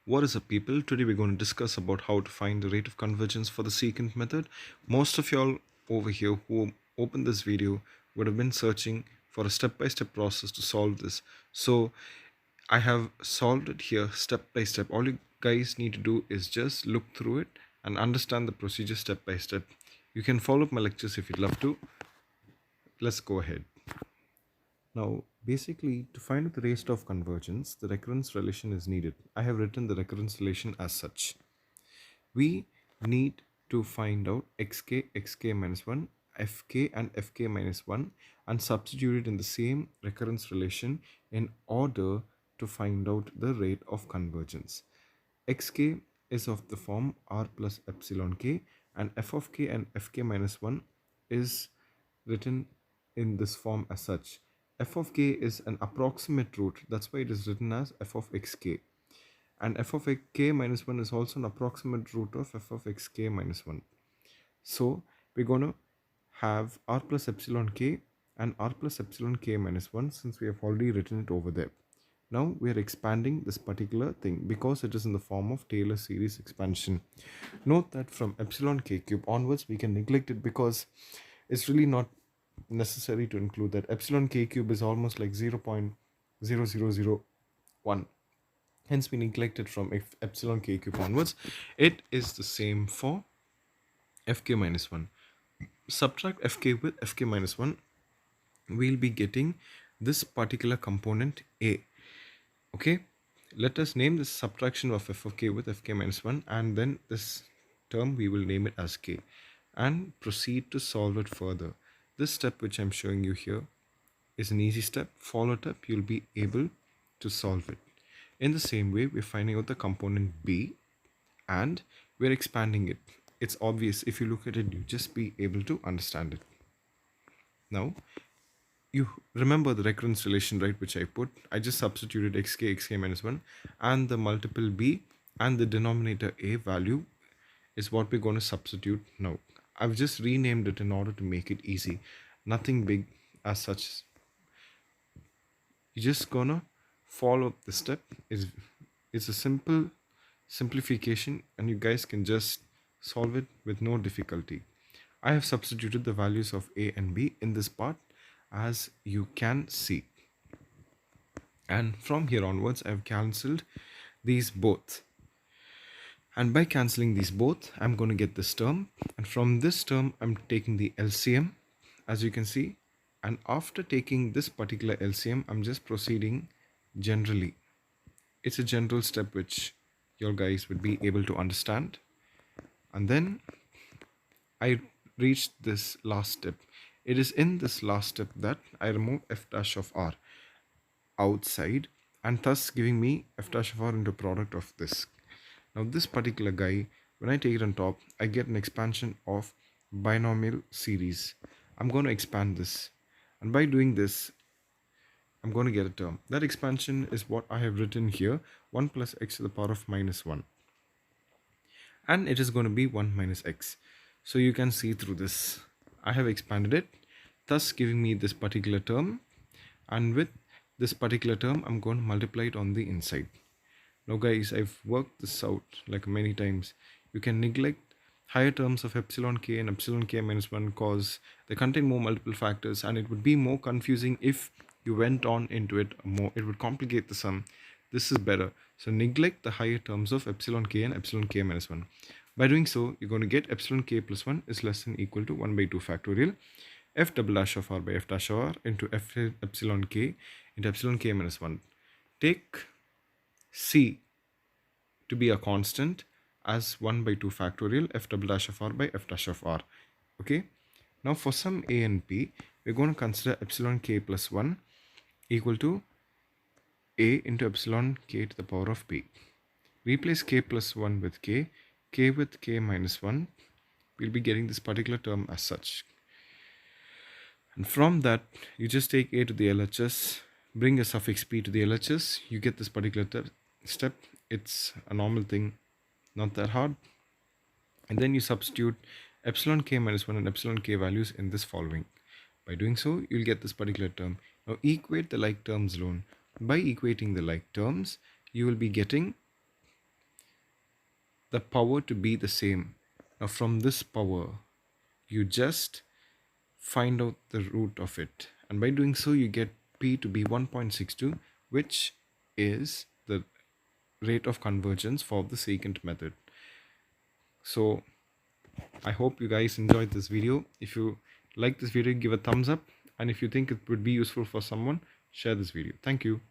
What is up, people? Today we're going to discuss about how to find the rate of convergence for the secant method. Most of y'all over here who opened this video would have been searching for a step-by-step process to solve this. So I have solved it here step by step. All you guys need to do is just look through it and understand the procedure step by step. You can follow up my lectures if you'd love to. Let's go ahead. Now, basically, to find out the rate of convergence, the recurrence relation is needed. I have written the recurrence relation as such. We need to find out xk minus 1, fk and fk minus 1 and substitute it in the same recurrence relation in order to find out the rate of convergence. Xk is of the form r plus epsilon k, and f of k and fk minus 1 is written in this form as such. F of k is an approximate root, that's why it is written as f of xk, and f of k minus 1 is also an approximate root of f of xk minus 1. So we're going to have r plus epsilon k and r plus epsilon k minus 1 since we have already written it over there. Now we are expanding this particular thing because it is in the form of Taylor series expansion. Note that from epsilon k cube onwards we can neglect it because it's really not necessary to include that. Epsilon k cube is almost like 0.0001. Hence we neglect it from epsilon k cube onwards. It is the same for fk minus 1. Subtract fk with fk minus 1. We'll be getting this particular component a. Okay, let us name this subtraction of f of k with fk minus 1, and then this term we will name it as k and proceed to solve it further. This step which I'm showing you here is an easy step. Follow it up, you'll be able to solve it. In the same way, we're finding out the component b and we're expanding it. It's obvious. If you look at it, you just be able to understand it. Now, you remember the recurrence relation, right, which I put. I just substituted xk minus 1 and the multiple b and the denominator a value is what we're going to substitute now. I've just renamed it in order to make it easy. Nothing big as such. You're just gonna follow the step. It's a simple simplification and you guys can just solve it with no difficulty. I have substituted the values of a and b in this part, as you can see, and from here onwards I've cancelled these both, and by cancelling these both I'm going to get this term, and from this term I'm taking the LCM, as you can see, and after taking this particular LCM I'm just proceeding generally. It's a general step which your guys would be able to understand, and then I reached this last step. It is in this last step that I remove f dash of r outside, and thus giving me f dash of r into product of this. Now this particular guy, when I take it on top, I get an expansion of binomial series. I'm going to expand this, and by doing this I'm going to get a term. That expansion is what I have written here, 1 plus x to the power of minus 1, and it is going to be 1 minus x. So you can see through this I have expanded it, thus giving me this particular term, and with this particular term I'm going to multiply it on the inside. Now guys, I've worked this out like many times. You can neglect higher terms of epsilon k and epsilon k minus 1 cause they contain more multiple factors and it would be more confusing if you went on into it more. It would complicate the sum. This is better. So neglect the higher terms of epsilon k and epsilon k minus 1. By doing so, you're going to get epsilon k plus 1 is less than equal to 1 by 2 factorial f double dash of r by f dash of r into f epsilon k into epsilon k minus 1. Take c to be a constant as 1 by 2 factorial f double dash of r by f dash of r. Okay. Now for some a and b, we're going to consider epsilon k plus 1 equal to a into epsilon k to the power of b. Replace k plus 1 with k with k minus 1. We'll be getting this particular term as such. And from that, you just take a to the LHS, bring a suffix p to the LHS, you get this particular step. It's a normal thing, not that hard. And then you substitute epsilon k minus 1 and epsilon k values in this following. By doing so, you'll get this particular term. Now equate the like terms alone. By equating the like terms, you will be getting the power to be the same. Now, from this power, you just find out the root of it, and by doing so, you get P to be 1.62, which is the rate of convergence for the secant method. So I hope you guys enjoyed this video. If you like this video, give a thumbs up, and if you think it would be useful for someone, share this video. Thank you.